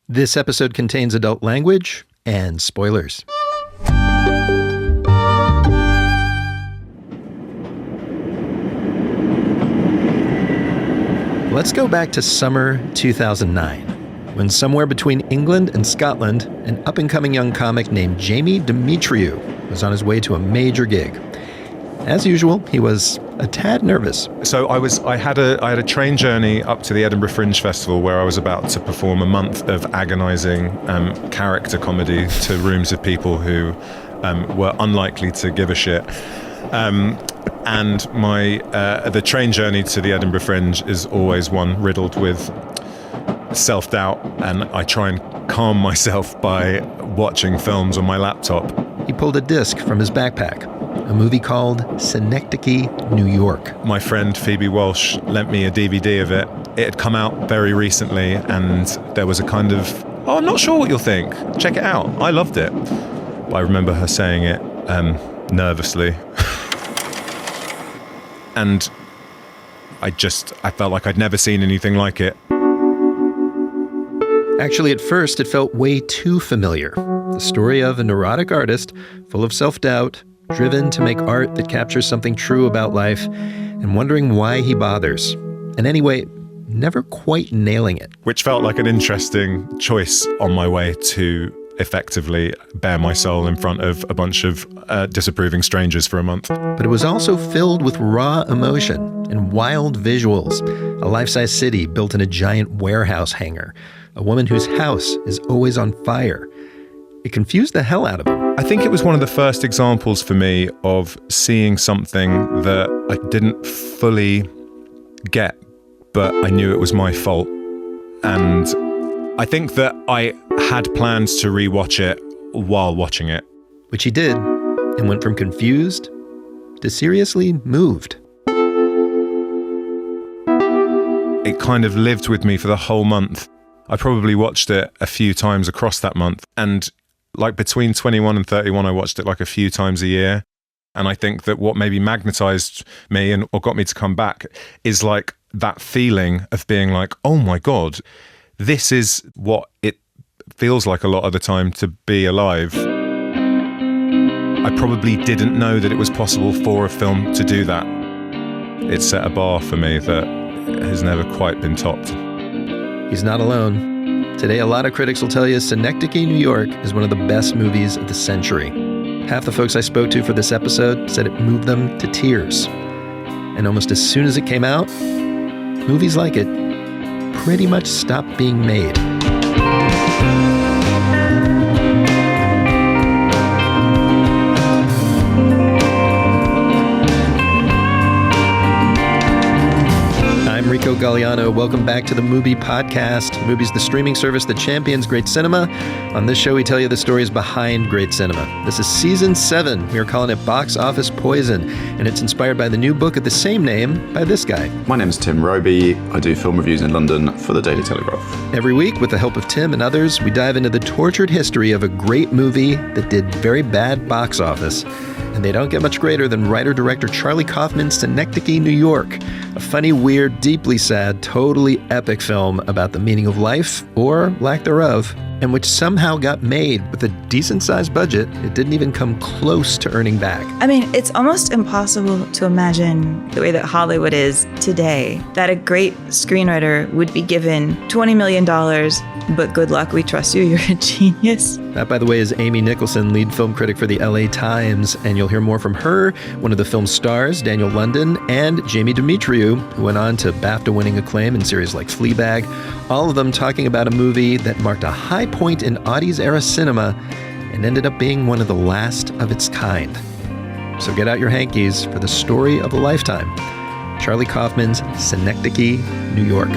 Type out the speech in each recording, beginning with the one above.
This episode contains adult language and spoilers. Let's go back to summer 2009, when somewhere between England and Scotland, an up-and-coming young comic named Jamie Demetriou was on his way to a major gig. As usual, he was a tad nervous. So I had a train journey up to the Edinburgh Fringe Festival where I was about to perform a month of agonising character comedy to rooms of people who were unlikely to give a shit. And my the train journey to the Edinburgh Fringe is always one riddled with self-doubt, and I try and calm myself by watching films on my laptop. He pulled a disc from his backpack, a movie called SYNECDOCHE, New York. My friend Phoebe Walsh lent me a DVD of it. It had come out very recently, and there was a kind of, I'm not sure what you'll think. Check it out. I loved it. I remember her saying it nervously. And I felt like I'd never seen anything like it. Actually, at first, it felt way too familiar. The story of a neurotic artist full of self-doubt, driven to make art that captures something true about life, and wondering why he bothers. And anyway, never quite nailing it. Which felt like an interesting choice on my way to effectively bare my soul in front of a bunch of disapproving strangers for a month. But it was also filled with raw emotion and wild visuals. A life-size city built in a giant warehouse hangar. A woman whose house is always on fire. It confused the hell out of him. I think it was one of the first examples for me of seeing something that I didn't fully get, but I knew it was my fault. And I think that I had plans to rewatch it while watching it. Which he did, and went from confused to seriously moved. It kind of lived with me for the whole month. I probably watched it a few times across that month. And like between 21 and 31, I watched it like a few times a year. And I think that what maybe magnetized me or got me to come back is like that feeling of being like, oh my God, this is what it feels like a lot of the time to be alive. I probably didn't know that it was possible for a film to do that. It set a bar for me that has never quite been topped. He's not alone. Today, a lot of critics will tell you SYNECDOCHE, New York is one of the best movies of the century. Half the folks I spoke to for this episode said it moved them to tears. And almost as soon as it came out, movies like it pretty much stopped being made. I'm Rico Gagliano. Welcome back to the MUBI Podcast. MUBI's the streaming service that champions great cinema. On this show, we tell you the stories behind great cinema. This is season 7. We are calling it Box Office Poison, and it's inspired by the new book of the same name by this guy. My name's Tim Roby. I do film reviews in London for the Daily Telegraph. Every week, with the help of Tim and others, we dive into the tortured history of a great movie that did very bad box office. And they don't get much greater than writer-director Charlie Kaufman's SYNECDOCHE, New York. A funny, weird, deeply sad, totally epic film about the meaning of life, or lack thereof, and which somehow got made with a decent-sized budget. It didn't even come close to earning back. I mean, it's almost impossible to imagine the way that Hollywood is today, that a great screenwriter would be given $20 million, but good luck, we trust you, you're a genius. That, by the way, is Amy Nicholson, lead film critic for the LA Times, and you'll hear more from her, one of the film's stars, Daniel London, and Jamie Demetriou, who went on to BAFTA-winning acclaim in series like FLEABAG, all of them talking about a movie that marked a high point in oughties-era cinema and ended up being one of the last of its kind. So get out your hankies for the story of a lifetime, Charlie Kaufman's SYNECDOCHE, New York.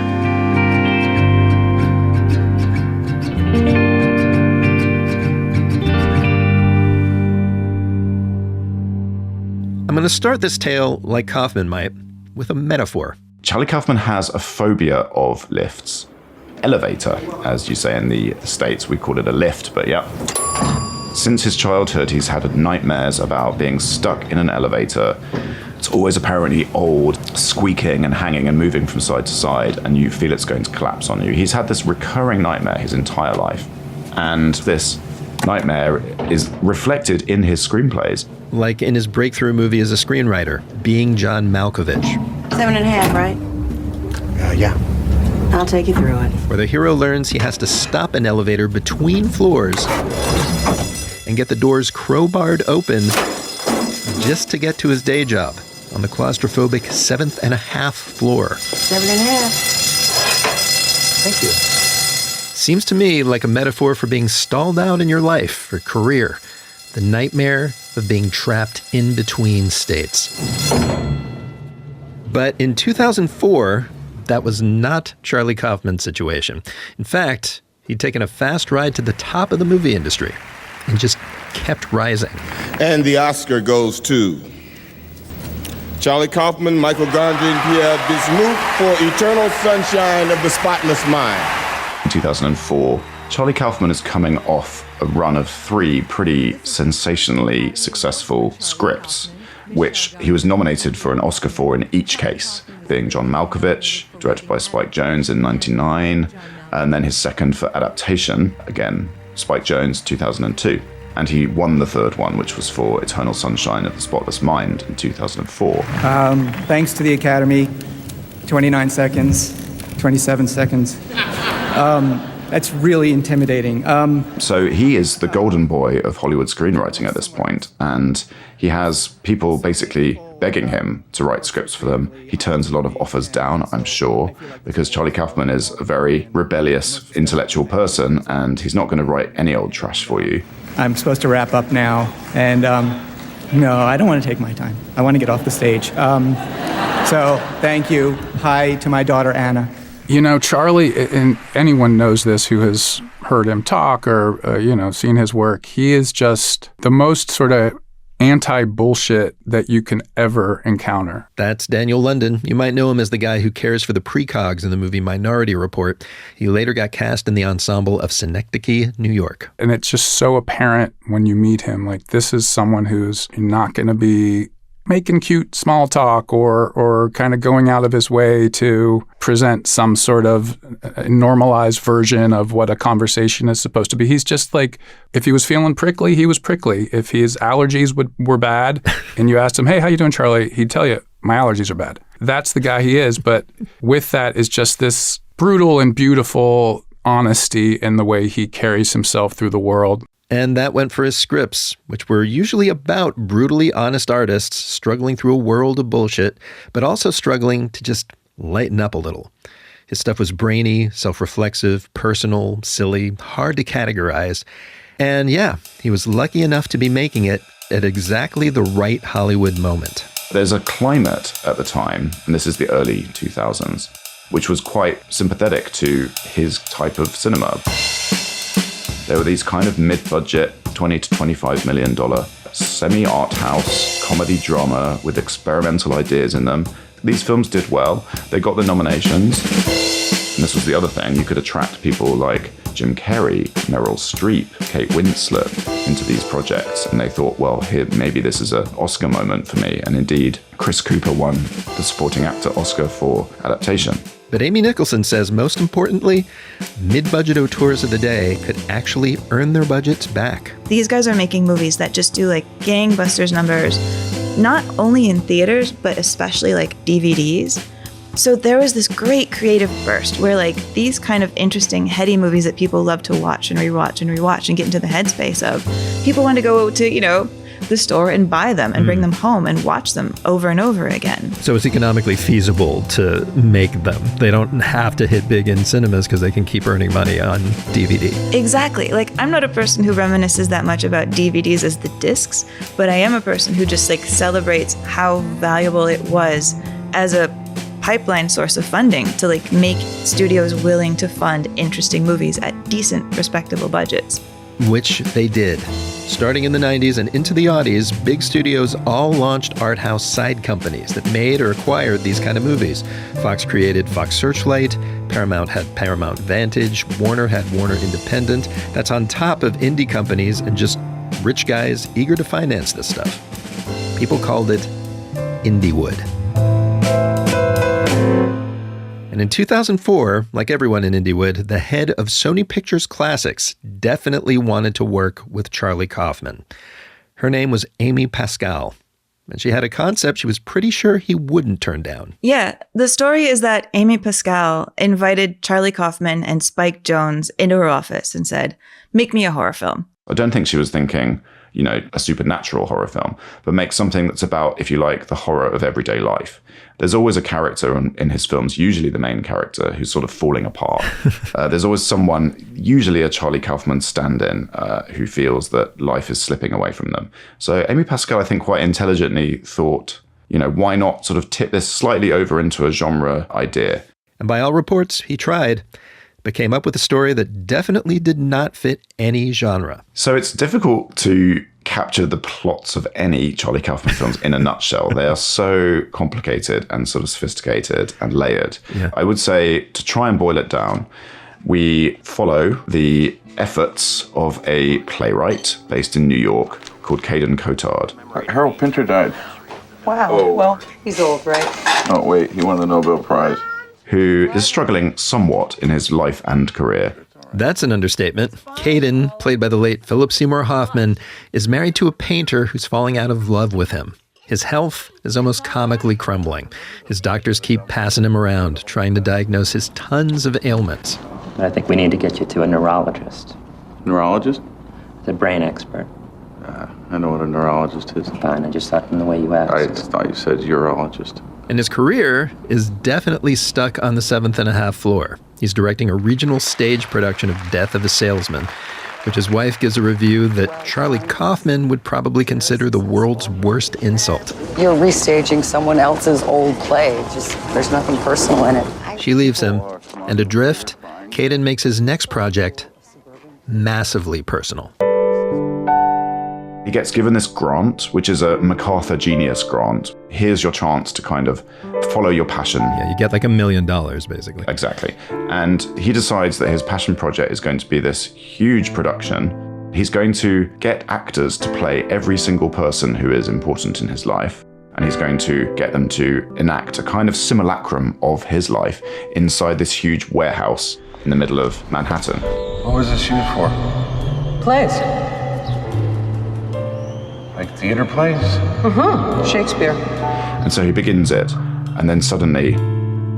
I'm going to start this tale, like Kaufman might, with a metaphor. Charlie Kaufman has a phobia of lifts. Elevator, as you say in the States, we call it a lift, but yeah. Since his childhood, he's had nightmares about being stuck in an elevator It's always apparently old, squeaking and hanging and moving from side to side, and you feel it's going to collapse on you. He's had this recurring nightmare his entire life, and this nightmare is reflected in his screenplays. Like in his breakthrough movie as a screenwriter, Being John Malkovich. 7.5, right? Yeah. I'll take you through it. Where the hero learns he has to stop an elevator between floors and get the doors crowbarred open just to get to his day job on the claustrophobic 7.5 floor. 7.5. Thank you. Seems to me like a metaphor for being stalled out in your life or career. The nightmare of being trapped in between states. But in 2004, that was not Charlie Kaufman's situation. In fact, he'd taken a fast ride to the top of the movie industry and just kept rising. And the Oscar goes to Charlie Kaufman, Michael Gondry, and Pierre Bismuth for Eternal Sunshine of the Spotless Mind. In 2004, Charlie Kaufman is coming off a run of 3 pretty sensationally successful scripts, which he was nominated for an Oscar for in each case, being John Malkovich, directed by Spike Jonze in 1999, and then his second for adaptation, again, Spike Jonze, 2002. And he won the third one, which was for Eternal Sunshine of the Spotless Mind in 2004. Thanks to the Academy, 29 seconds, 27 seconds. That's really intimidating. So he is the golden boy of Hollywood screenwriting at this point, and he has people basically begging him to write scripts for them. He turns a lot of offers down, I'm sure, because Charlie Kaufman is a very rebellious intellectual person, and he's not going to write any old trash for you. I'm supposed to wrap up now, and no, I don't want to take my time. I want to get off the stage. So thank you. Hi to my daughter, Anna. You know, Charlie, and anyone knows this who has heard him talk or, seen his work, he is just the most sort of anti-bullshit that you can ever encounter. That's Daniel London. You might know him as the guy who cares for the precogs in the movie Minority Report. He later got cast in the ensemble of SYNECDOCHE, New York. And it's just so apparent when you meet him, like this is someone who's not going to be making cute small talk or kind of going out of his way to present some sort of normalized version of what a conversation is supposed to be. He's just like, if he was feeling prickly, he was prickly. If his allergies were bad and you asked him, hey, how you doing, Charlie? He'd tell you, my allergies are bad. That's the guy he is. But with that is just this brutal and beautiful honesty in the way he carries himself through the world. And that went for his scripts, which were usually about brutally honest artists struggling through a world of bullshit, but also struggling to just lighten up a little. His stuff was brainy, self-reflexive, personal, silly, hard to categorize. And yeah, he was lucky enough to be making it at exactly the right Hollywood moment. There's a climate at the time, and this is the early 2000s, which was quite sympathetic to his type of cinema. There were these kind of mid-budget, $20 to $25 million semi-art house comedy drama with experimental ideas in them. These films did well. They got the nominations. And this was the other thing. You could attract people like Jim Carrey, Meryl Streep, Kate Winslet into these projects. And they thought, well, here, maybe this is an Oscar moment for me. And indeed, Chris Cooper won the supporting actor Oscar for adaptation. But Amy Nicholson says, most importantly, mid-budget auteurs of the day could actually earn their budgets back. These guys are making movies that just do like gangbusters numbers, not only in theaters, but especially like DVDs. So there was this great creative burst where like these kind of interesting, heady movies that people love to watch and rewatch and get into the headspace of, people want to go to, the store and buy them and bring them home and watch them over and over again. So it's economically feasible to make them. They don't have to hit big in cinemas because they can keep earning money on DVD. Exactly. Like, I'm not a person who reminisces that much about DVDs as the discs, but I am a person who just like celebrates how valuable it was as a pipeline source of funding to like make studios willing to fund interesting movies at decent, respectable budgets. Which they did. Starting in the 90s and into the oughties, big studios all launched art house side companies that made or acquired these kind of movies. Fox created Fox Searchlight, Paramount had Paramount Vantage, Warner had Warner Independent. That's on top of indie companies and just rich guys eager to finance this stuff. People called it Indiewood. And in 2004, like everyone in Indiewood, the head of Sony Pictures Classics definitely wanted to work with Charlie Kaufman. Her name was Amy Pascal, and she had a concept she was pretty sure he wouldn't turn down. Yeah, the story is that Amy Pascal invited Charlie Kaufman and Spike Jonze into her office and said, "Make me a horror film." I don't think she was thinking, a supernatural horror film, but make something that's about, if you like, the horror of everyday life. There's always a character in his films, usually the main character, who's sort of falling apart. There's always someone, usually a Charlie Kaufman stand-in, who feels that life is slipping away from them. So Amy Pascal, I think, quite intelligently thought, why not sort of tip this slightly over into a genre idea? And by all reports, he tried, but came up with a story that definitely did not fit any genre. So it's difficult to capture the plots of any Charlie Kaufman films in a nutshell. They are so complicated and sort of sophisticated and layered. Yeah. I would say, to try and boil it down, we follow the efforts of a playwright based in New York called Caden Cotard. Harold Pinter died. Wow. Oh. Well, he's old, right? Oh, wait, he won the Nobel Prize. Who is struggling somewhat in his life and career. That's an understatement. Caden, played by the late Philip Seymour Hoffman, is married to a painter who's falling out of love with him. His health is almost comically crumbling. His doctors keep passing him around, trying to diagnose his tons of ailments. I think we need to get you to a neurologist. Neurologist? The brain expert. I know what a neurologist is. Fine, I just thought from the way you asked. I just thought you said urologist. And his career is definitely stuck on the 7th and a half floor. He's directing a regional stage production of Death of a Salesman, which his wife gives a review that Charlie Kaufman would probably consider the world's worst insult. You're restaging someone else's old play. There's nothing personal in it. She leaves him, and adrift, Caden makes his next project massively personal. He gets given this grant, which is a MacArthur Genius Grant. Here's your chance to kind of follow your passion. Yeah, you get like $1 million, basically. Exactly. And he decides that his passion project is going to be this huge production. He's going to get actors to play every single person who is important in his life. And he's going to get them to enact a kind of simulacrum of his life inside this huge warehouse in the middle of Manhattan. What was this shoot for? Plays. Like theater plays? Shakespeare. And so he begins it, and then suddenly,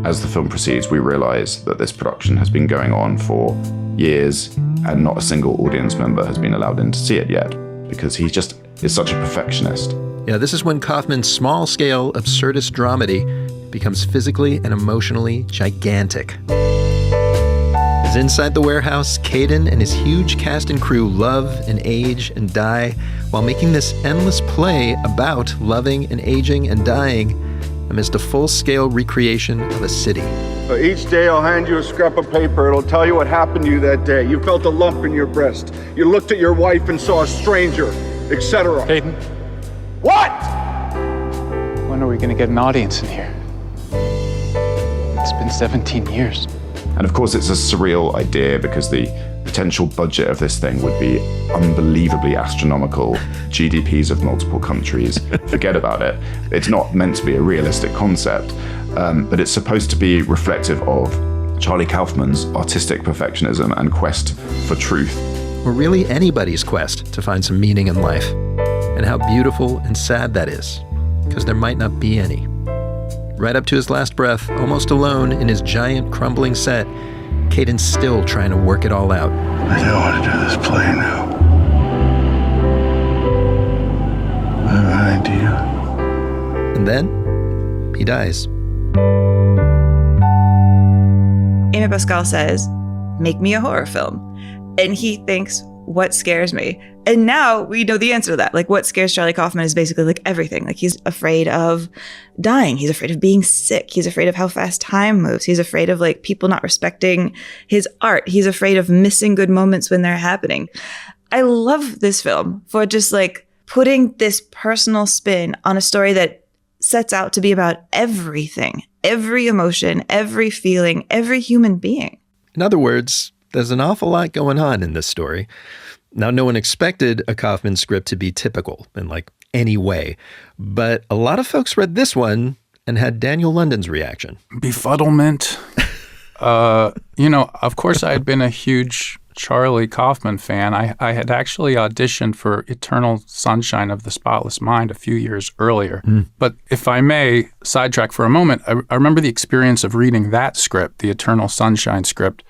as the film proceeds, we realize that this production has been going on for years, and not a single audience member has been allowed in to see it yet, because he just is such a perfectionist. Yeah, this is when Kaufman's small-scale, absurdist dramedy becomes physically and emotionally gigantic. As inside the warehouse, Caden and his huge cast and crew love and age and die while making this endless play about loving and aging and dying amidst a full-scale recreation of a city. Each day I'll hand you a scrap of paper. It'll tell you what happened to you that day. You felt a lump in your breast. You looked at your wife and saw a stranger, etc. Caden, What? when are we going to get an audience in here? It's been 17 years. And of course, it's a surreal idea because the potential budget of this thing would be unbelievably astronomical. GDPs of multiple countries. Forget about it. It's not meant to be a realistic concept, but it's supposed to be reflective of Charlie Kaufman's artistic perfectionism and quest for truth. Or really anybody's quest to find some meaning in life. And how beautiful and sad that is, because there might not be any. Right up to his last breath, almost alone in his giant crumbling set, Caden's still trying to work it all out. I don't want to do this play now. I have an idea. And then, he dies. Amy Pascal says, "Make me a horror film." And he thinks, what scares me? And now we know the answer to that. Like, what scares Charlie Kaufman is basically like everything. Like, he's afraid of dying. He's afraid of being sick. He's afraid of how fast time moves. He's afraid of like people not respecting his art. He's afraid of missing good moments when they're happening. I love this film for just like putting this personal spin on a story that sets out to be about everything, every emotion, every feeling, every human being. In other words, there's an awful lot going on in this story. Now, no one expected a Kaufman script to be typical and like any way. But a lot of folks read this one and had Daniel London's reaction. Befuddlement. Of course, I had been a huge Charlie Kaufman fan. I had actually auditioned for Eternal Sunshine of the Spotless Mind a few years earlier. But if I may sidetrack for a moment, I remember the experience of reading that script, the Eternal Sunshine script,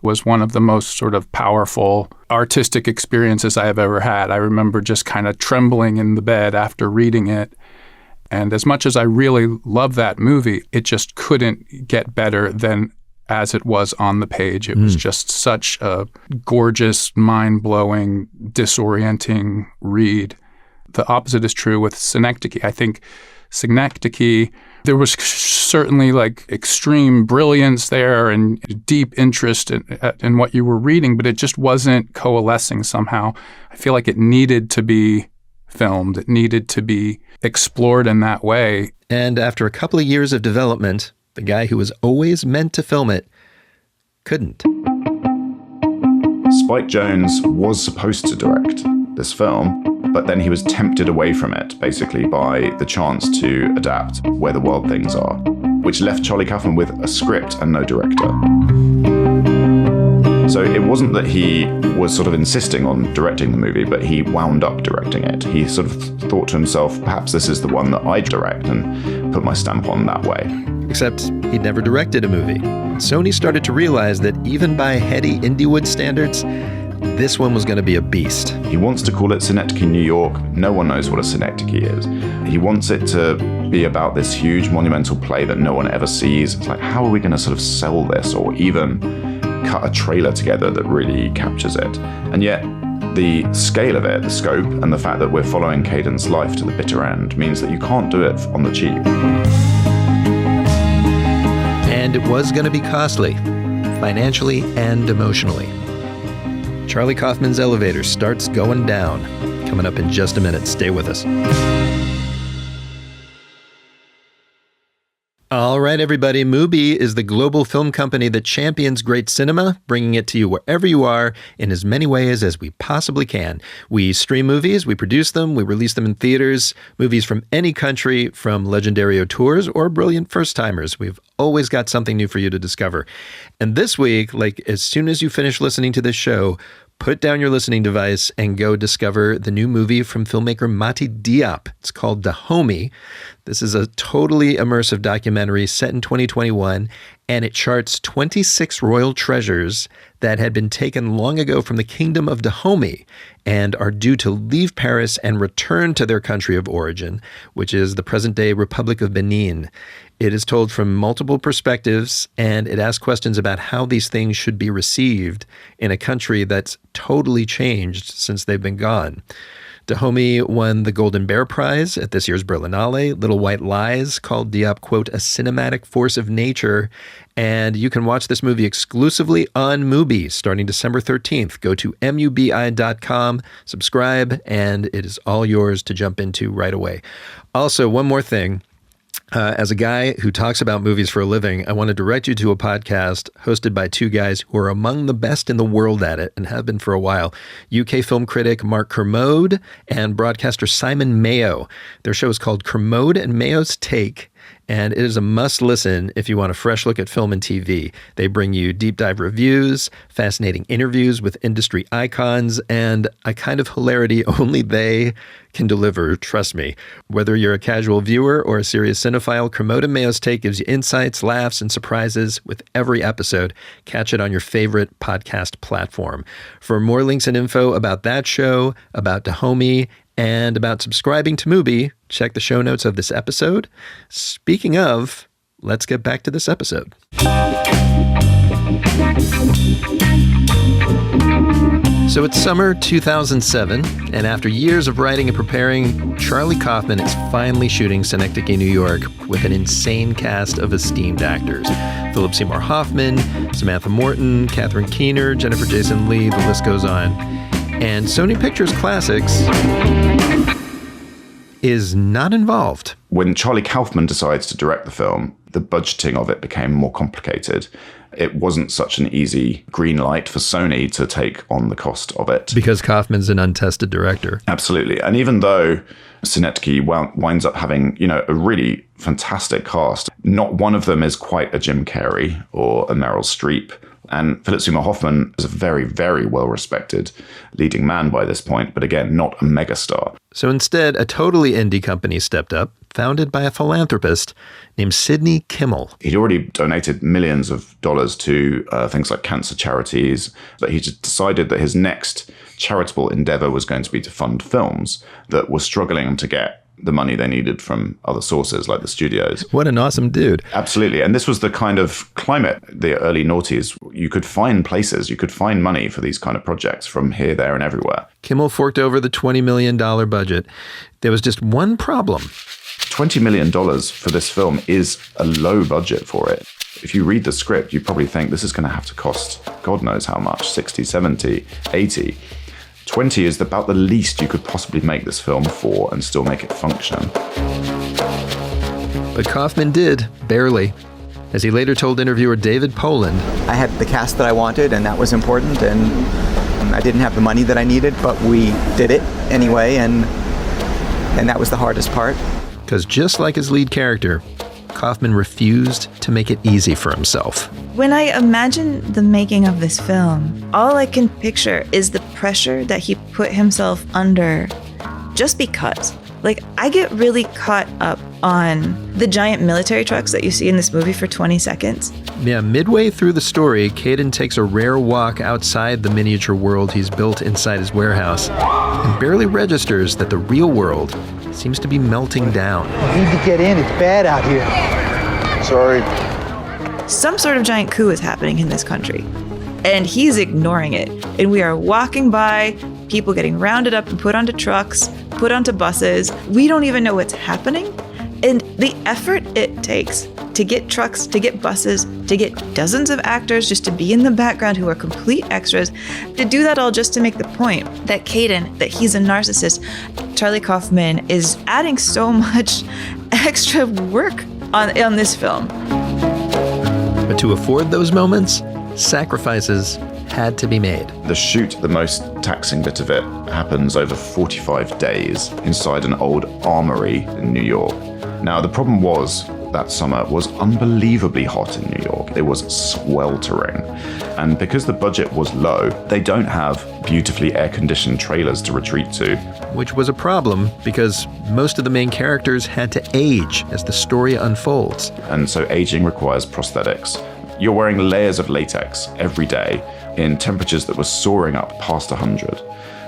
was one of the most sort of powerful artistic experiences I have ever had. I remember just kind of trembling in the bed after reading it. And as much as I really love that movie, it just couldn't get better than as it was on the page. It was just such a gorgeous, mind-blowing, disorienting read. The opposite is true with Synecdoche. I think Synecdoche, there was certainly like extreme brilliance there and deep interest in what you were reading, but it just wasn't coalescing somehow. I feel like it needed to be filmed. It needed to be explored in that way. And after a couple of years of development, the guy who was always meant to film it couldn't. Spike Jonze was supposed to direct this film, but then he was tempted away from it, basically, by the chance to adapt Where the Wild Things Are, which left Charlie Kaufman with a script and no director. So it wasn't that he was sort of insisting on directing the movie, but he wound up directing it. He sort of thought to himself, perhaps this is the one that I direct, and put my stamp on that way. Except he'd never directed a movie. Sony started to realize that even by heady indiewood standards, this one was going to be a beast. He wants to call it Synecdoche, New York. No one knows what a Synecdoche is. He wants it to be about this huge monumental play that no one ever sees. It's like, how are we going to sort of sell this or even cut a trailer together that really captures it? And yet, the scale of it, the scope, and the fact that we're following Caden's life to the bitter end means that you can't do it on the cheap. And it was going to be costly, financially and emotionally. Charlie Kaufman's elevator starts going down. Coming up in just a minute. Stay with us. All right, everybody. MUBI is the global film company that champions great cinema, bringing it to you wherever you are in as many ways as we possibly can. We stream movies, we produce them, we release them in theaters, movies from any country, from legendary auteurs or brilliant first-timers. We've always got something new for you to discover. And this week, like as soon as you finish listening to this show, put down your listening device and go discover the new movie from filmmaker Mati Diop. It's called Dahomey. This is a totally immersive documentary set in 2021, and it charts 26 royal treasures that had been taken long ago from the kingdom of Dahomey and are due to leave Paris and return to their country of origin, which is the present-day Republic of Benin. It is told from multiple perspectives, and it asks questions about how these things should be received in a country that's totally changed since they've been gone. Dahomey won the Golden Bear Prize at this year's Berlinale. Little White Lies called Diop, quote, a cinematic force of nature. And you can watch this movie exclusively on MUBI starting December 13th. Go to MUBI.com, subscribe, and it is all yours to jump into right away. Also, one more thing. As a guy who talks about movies for a living, I want to direct you to a podcast hosted by two guys who are among the best in the world at it and have been for a while. UK film critic Mark Kermode and broadcaster Simon Mayo. Their show is called Kermode and Mayo's Take, and it is a must-listen if you want a fresh look at film and TV. They bring you deep dive reviews, fascinating interviews with industry icons, and a kind of hilarity only they can deliver, trust me. Whether you're a casual viewer or a serious cinephile, Kermode and Mayo's Take gives you insights, laughs, and surprises with every episode. Catch it on your favorite podcast platform. For more links and info about that show, about Dahomey, and about subscribing to MUBI, check the show notes of this episode. Speaking of, let's get back to this episode. So it's summer 2007, and after years of writing and preparing, Charlie Kaufman is finally shooting Synecdoche, New York, with an insane cast of esteemed actors. Philip Seymour Hoffman, Samantha Morton, Catherine Keener, Jennifer Jason Leigh, the list goes on. And Sony Pictures Classics is not involved. When Charlie Kaufman decides to direct the film, the budgeting of it became more complicated. it wasn't such an easy green light for Sony to take on the cost of it. Because Kaufman's an untested director. Absolutely. And even though SYNECDOCHE winds up having, a really fantastic cast, not one of them is quite a Jim Carrey or a Meryl Streep. And Philip Seymour Hoffman is a very, very well-respected leading man by this point, but again, not a megastar. So instead, a totally indie company stepped up, founded by a philanthropist named Sidney Kimmel. He'd already donated millions of dollars to things like cancer charities, but he just decided that his next charitable endeavor was going to be to fund films that were struggling to get the money they needed from other sources like the studios. What an awesome dude. Absolutely. And this was the kind of climate, the early noughties. You could find places, you could find money for these kind of projects from here, there, and everywhere. Kimmel forked over the $20 million budget. There was just one problem. $20 million for this film is a low budget for it. If you read the script, you probably think this is going to have to cost God knows how much, 60, 70, 80. 20 is about the least you could possibly make this film for and still make it function. But Kaufman did, barely. As he later told interviewer David Poland, I had the cast that I wanted, and that was important, and I didn't have the money that I needed, but we did it anyway, and that was the hardest part. Because just like his lead character, Kaufman refused to make it easy for himself. When I imagine the making of this film, all I can picture is the pressure that he put himself under just because. Like, I get really caught up on the giant military trucks that you see in this movie for 20 seconds. Yeah, midway through the story, Caden takes a rare walk outside the miniature world he's built inside his warehouse and barely registers that the real world seems to be melting down. You need to get in. It's bad out here. Sorry. Some sort of giant coup is happening in this country, and he's ignoring it. And we are walking by, people getting rounded up and put onto trucks, put onto buses. We don't even know what's happening. And the effort it takes to get trucks, to get buses, to get dozens of actors just to be in the background who are complete extras, to do that all just to make the point that Caden, that he's a narcissist. Charlie Kaufman is adding so much extra work on this film. But to afford those moments, sacrifices had to be made. The shoot, the most taxing bit of it, happens over 45 days inside an old armory in New York. Now, the problem was that summer was unbelievably hot in New York. It was sweltering. And because the budget was low, they don't have beautifully air-conditioned trailers to retreat to. Which was a problem because most of the main characters had to age as the story unfolds. And so aging requires prosthetics. You're wearing layers of latex every day in temperatures that were soaring up past 100.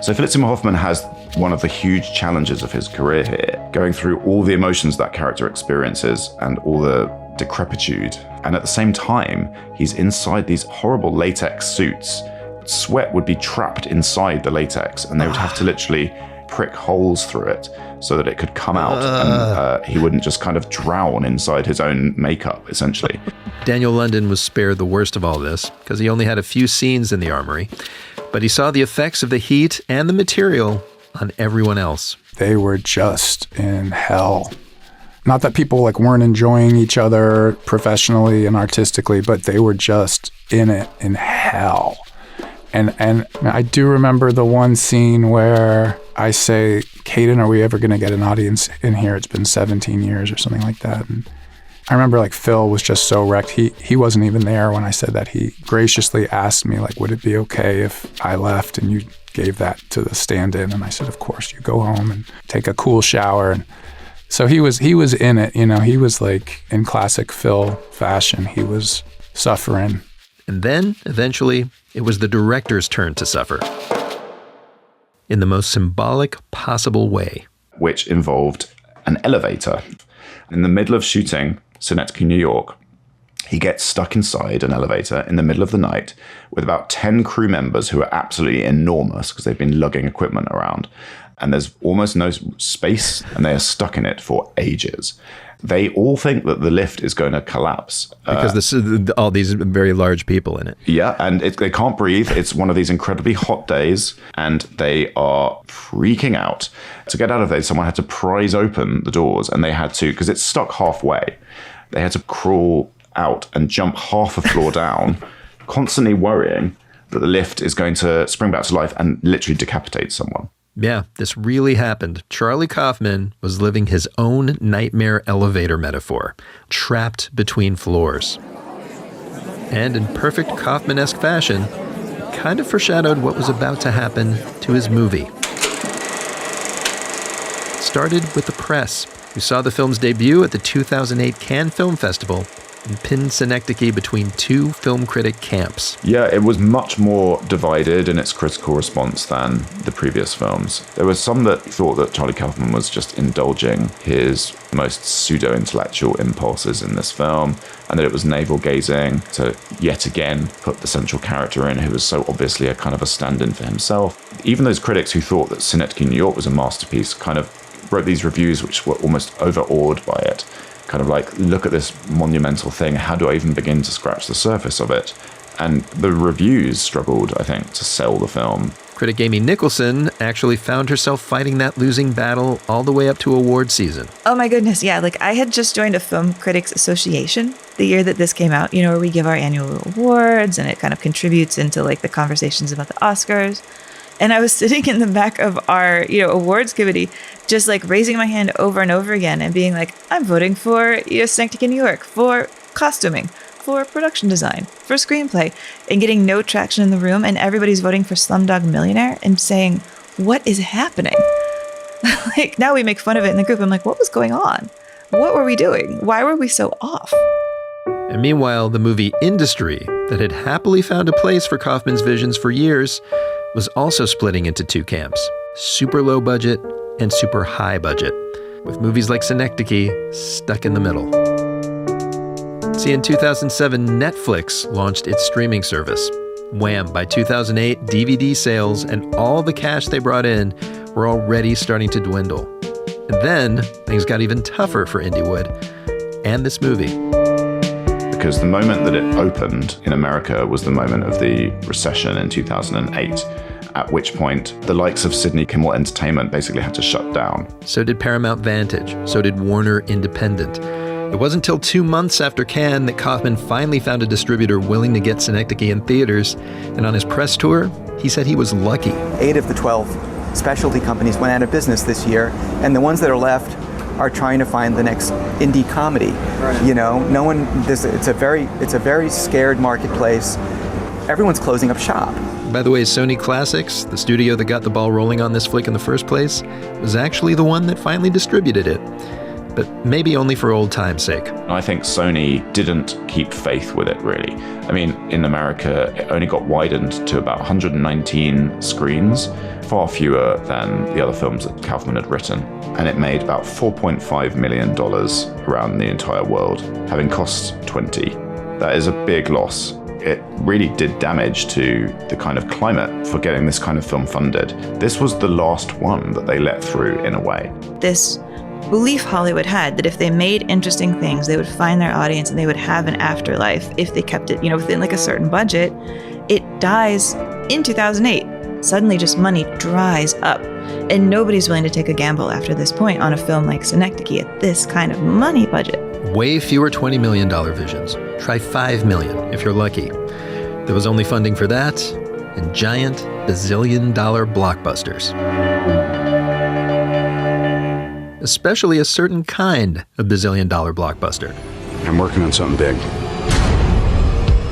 So Philip Seymour Hoffman has one of the huge challenges of his career here, going through all the emotions that character experiences and all the decrepitude. And at the same time, he's inside these horrible latex suits. Sweat would be trapped inside the latex, and they would have to literally prick holes through it so that it could come out, and he wouldn't just kind of drown inside his own makeup, essentially. Daniel London was spared the worst of all this because he only had a few scenes in the armory, but he saw the effects of the heat and the material on everyone else. They were just in hell. Not that people weren't enjoying each other professionally and artistically, but they were just in it in hell. And I do remember the one scene where I say, Caden, are we ever going to get an audience in here? It's been 17 years or something like that. And I remember Phil was just so wrecked. He wasn't even there when I said that. He graciously asked me, would it be okay if I left and you gave that to the stand-in? And I said, of course, you go home and take a cool shower. And so he was in it, he was in classic Phil fashion. He was suffering. And then, eventually, it was the director's turn to suffer. In the most symbolic possible way. Which involved an elevator. In the middle of shooting SYNECDOCHE, New York, he gets stuck inside an elevator in the middle of the night with about 10 crew members who are absolutely enormous because they've been lugging equipment around. And there's almost no space, and they are stuck in it for ages. They all think that the lift is going to collapse. Because this is all these very large people in it. Yeah, and they can't breathe. It's one of these incredibly hot days, and they are freaking out. To get out of there, someone had to prise open the doors, and they had to, because it's stuck halfway, they had to crawl out and jump half a floor down, constantly worrying that the lift is going to spring back to life and literally decapitate someone. Yeah, this really happened. Charlie Kaufman was living his own nightmare elevator metaphor, trapped between floors. And in perfect Kaufman-esque fashion, kind of foreshadowed what was about to happen to his movie. It started with the press, who saw the film's debut at the 2008 Cannes Film Festival and pinned SYNECDOCHE between two film critic camps. Yeah, it was much more divided in its critical response than the previous films. There were some that thought that Charlie Kaufman was just indulging his most pseudo-intellectual impulses in this film, and that it was navel-gazing to yet again put the central character in, who was so obviously a kind of a stand-in for himself. Even those critics who thought that SYNECDOCHE New York was a masterpiece kind of wrote these reviews which were almost overawed by it. Kind of like, look at this monumental thing, how do I even begin to scratch the surface of it? And the reviews struggled, I think, to sell the film. Critic Amy Nicholson actually found herself fighting that losing battle all the way up to award season. Oh my goodness, yeah. Like, I had just joined a Film Critics Association the year that this came out, where we give our annual awards and it kind of contributes into like the conversations about the Oscars. And I was sitting in the back of our, awards committee, just like raising my hand over and over again and being like, I'm voting for SYNECDOCHE New York, for costuming, for production design, for screenplay, and getting no traction in the room. And everybody's voting for Slumdog Millionaire and saying, what is happening? Like, now we make fun of it in the group. I'm like, what was going on? What were we doing? Why were we so off? And meanwhile, the movie industry that had happily found a place for Kaufman's visions for years was also splitting into two camps, super low budget and super high budget, with movies like SYNECDOCHE stuck in the middle. See, in 2007, Netflix launched its streaming service. Wham! By 2008, DVD sales and all the cash they brought in were already starting to dwindle. And then things got even tougher for indiewood and this movie. Because the moment that it opened in America was the moment of the recession in 2008, at which point the likes of Sydney Kimmel Entertainment basically had to shut down. So did Paramount Vantage. So did Warner Independent. It wasn't until 2 months after Cannes that Kaufman finally found a distributor willing to get SYNECDOCHE in theaters. And on his press tour, he said he was lucky. 8 of the 12 specialty companies went out of business this year, and the ones that are left are trying to find the next indie comedy. Right. No one. It's a very scared marketplace. Everyone's closing up shop. By the way, Sony Classics, the studio that got the ball rolling on this flick in the first place, was actually the one that finally distributed it. But maybe only for old time's sake. I think Sony didn't keep faith with it, really. I mean, in America, it only got widened to about 119 screens, far fewer than the other films that Kaufman had written. And it made about $4.5 million around the entire world, having cost 20. That is a big loss. It really did damage to the kind of climate for getting this kind of film funded. This was the last one that they let through, in a way. This belief Hollywood had that if they made interesting things, they would find their audience and they would have an afterlife if they kept it, within like a certain budget. It dies in 2008. Suddenly just money dries up, and nobody's willing to take a gamble after this point on a film like SYNECDOCHE at this kind of money budget. Way fewer $20 million visions. Try $5 million if you're lucky. There was only funding for that and giant bazillion-dollar blockbusters. Especially a certain kind of bazillion-dollar blockbuster. I'm working on something big.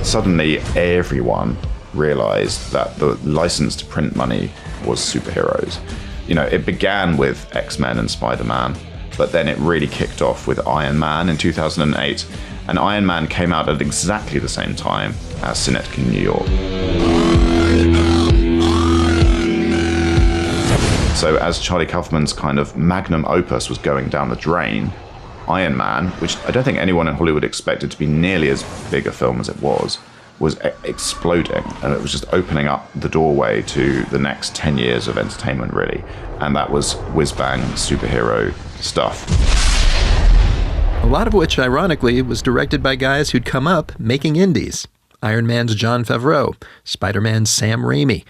Suddenly, everyone realized that the license to print money was superheroes. It began with X-Men and Spider-Man, but then it really kicked off with Iron Man in 2008, and Iron Man came out at exactly the same time as SYNECDOCHE New York. So as Charlie Kaufman's kind of magnum opus was going down the drain, Iron Man, which I don't think anyone in Hollywood expected to be nearly as big a film as it was exploding, and it was just opening up the doorway to the next 10 years of entertainment, really. And that was whiz-bang superhero stuff. A lot of which, ironically, was directed by guys who'd come up making indies. Iron Man's Jon Favreau, Spider-Man's Sam Raimi.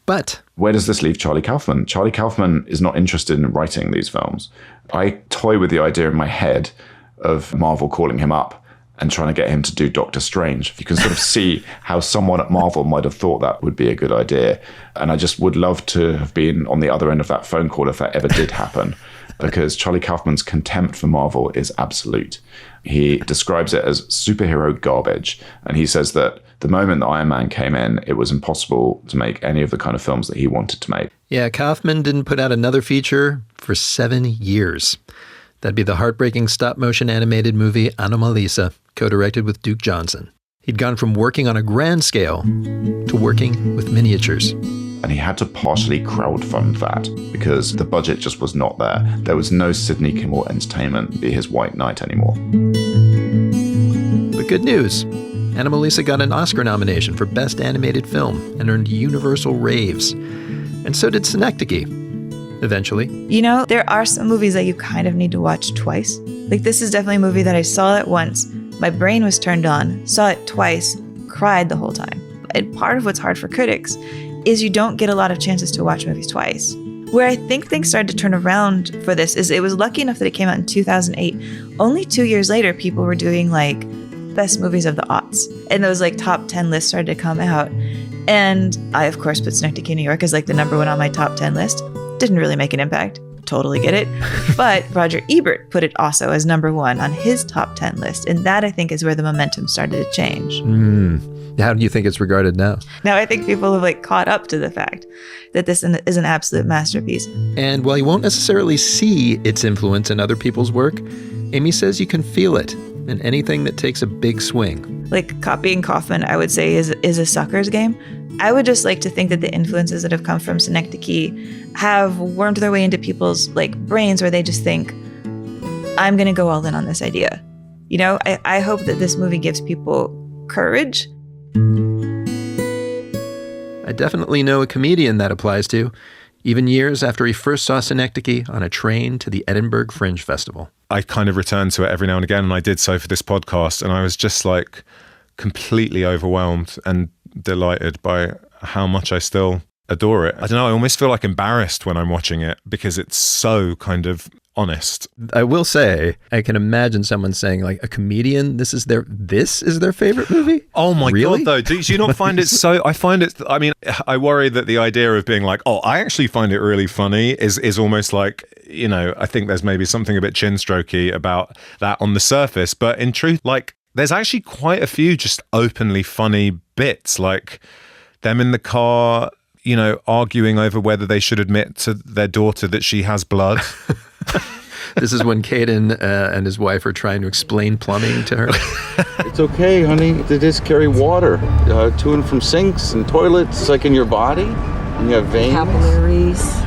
But where does this leave Charlie Kaufman? Charlie Kaufman is not interested in writing these films. I toy with the idea in my head of Marvel calling him up and trying to get him to do Doctor Strange. You can sort of see how someone at Marvel might have thought that would be a good idea. And I just would love to have been on the other end of that phone call if that ever did happen, because Charlie Kaufman's contempt for Marvel is absolute. He describes it as superhero garbage. And he says that the moment that Iron Man came in, it was impossible to make any of the kind of films that he wanted to make. Yeah, Kaufman didn't put out another feature for 7 years. That'd be the heartbreaking stop-motion animated movie Anomalisa, co-directed with Duke Johnson. He'd gone from working on a grand scale to working with miniatures. And he had to partially crowdfund that because the budget just was not there. There was no Sidney Kimmel Entertainment be his White Knight anymore. But good news. Anomalisa got an Oscar nomination for Best Animated Film and earned universal raves. And so did SYNECDOCHE. Eventually. You know, there are some movies that you kind of need to watch twice. Like, this is definitely a movie that I saw it once, my brain was turned on, saw it twice, cried the whole time. And part of what's hard for critics is you don't get a lot of chances to watch movies twice. Where I think things started to turn around for this is it was lucky enough that it came out in 2008. Only 2 years later, people were doing like best movies of the aughts. And those like top 10 lists started to come out. And I, of course, put Synecdoche, New York as like the number one on my top 10 list. Didn't really make an impact. Totally get it. But Roger Ebert put it also as number one on his top 10 list. And that, I think, is where the momentum started to change. How do you think it's regarded now? Now I think people have like caught up to the fact that this is an absolute masterpiece. And while you won't necessarily see its influence in other people's work, Amy says you can feel it in anything that takes a big swing. Like copying Kaufman, I would say, is a sucker's game. I would just like to think that the influences that have come from Synecdoche have wormed their way into people's like brains where they just think, I'm going to go all in on this idea. You know, I hope that this movie gives people courage. I definitely know a comedian that applies to, even years after he first saw Synecdoche on a train to the Edinburgh Fringe Festival. I kind of return to it every now and again, and I did so for this podcast, and I was just like completely overwhelmed and delighted by how much I still adore it. I don't know, I almost feel like embarrassed when I'm watching it because it's so kind of honest. I will say, I can imagine someone saying like a comedian, this is their favorite movie? Oh my really? God, though. Do you not find it so, I mean, I worry that the idea of being like, oh, I actually find it really funny is almost like, you know, I think there's maybe something a bit chin strokey about that on the surface. But in truth, like, there's actually quite a few just openly funny bits, like them in the car, you know, arguing over whether they should admit to their daughter that she has blood. This is when Caden and his wife are trying to explain plumbing to her. It's okay, honey. They just carry water to and from sinks and toilets. It's like in your body. And you have veins.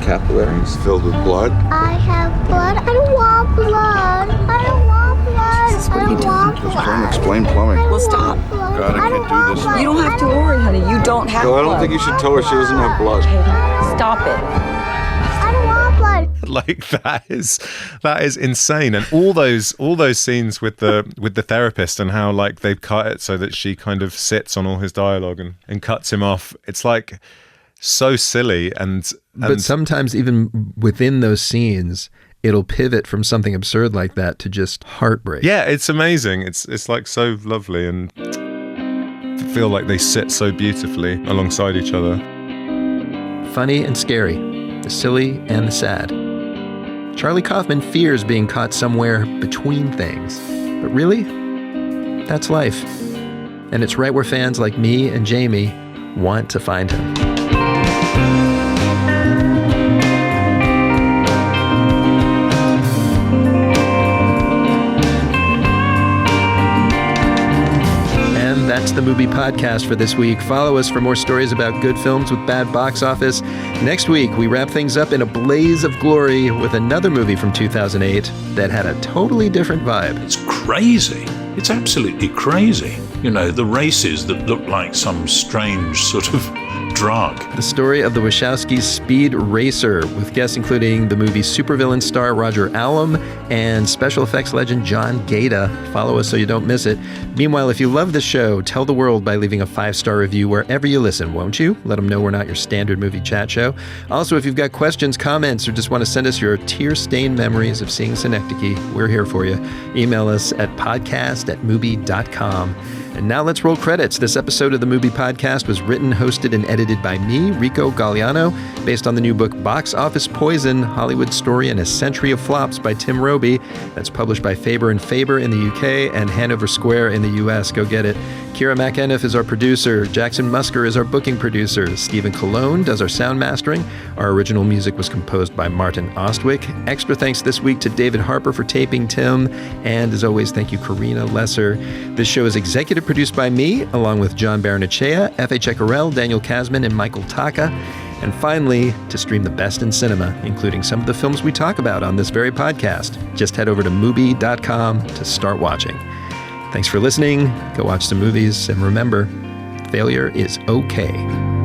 Capillaries filled with blood. I have blood. I don't want blood. I don't want blood. I don't want blood. Just trying to explain plumbing. Well, stop. God, I can't do this. You don't have to worry, honey. You don't have No, I don't blood. think you should tell her she doesn't have blood. Stop it. I don't want blood. Like that is insane. And all those scenes with the therapist and how like they've cut it so that she kind of sits on all his dialogue and cuts him off. It's like so silly and but sometimes even within those scenes it'll pivot from something absurd like that to just heartbreak. Yeah, it's amazing. It's like so lovely and feel like they sit so beautifully alongside each other. Funny and scary, the silly and the sad. Charlie Kaufman fears being caught somewhere between things, but really, that's life. And it's right where fans like me and Jamie want to find him. That's the MUBI Podcast for this week. Follow us for more stories about good films with bad box office. Next week, we wrap things up in a blaze of glory with another movie from 2008 that had a totally different vibe. It's crazy. It's absolutely crazy. You know, the races that look like some strange sort of drug. The story of the Wachowskis' Speed Racer, with guests including the movie's supervillain star Roger Allam and special effects legend John Gaeta. Follow us so you don't miss it. Meanwhile, if you love the show, tell the world by leaving a 5-star review wherever you listen, won't you? Let them know we're not your standard movie chat show. Also, if you've got questions, comments, or just want to send us your tear-stained memories of seeing Synecdoche, we're here for you. Email us at podcast@mubi.com. And now let's roll credits. This episode of the MUBI Podcast was written, hosted, and edited by me, Rico Gagliano, based on the new book Box Office Poison, Hollywood Story in a Century of Flops by Tim Roby. That's published by Faber & Faber in the UK and Hanover Square in the US. Go get it. Kira McEniff is our producer. Jackson Musker is our booking producer. Stephen Colon does our sound mastering. Our original music was composed by Martin Ostwick. Extra thanks this week to David Harper for taping Tim. And as always, thank you, Karina Lesser. This show is executive produced by me, along with John Baranachea, F.A. Ceccarel, Daniel Kasman, and Michael Taka. And finally, to stream the best in cinema, including some of the films we talk about on this very podcast, just head over to MUBI.com to start watching. Thanks for listening. Go watch some movies. And remember, failure is okay.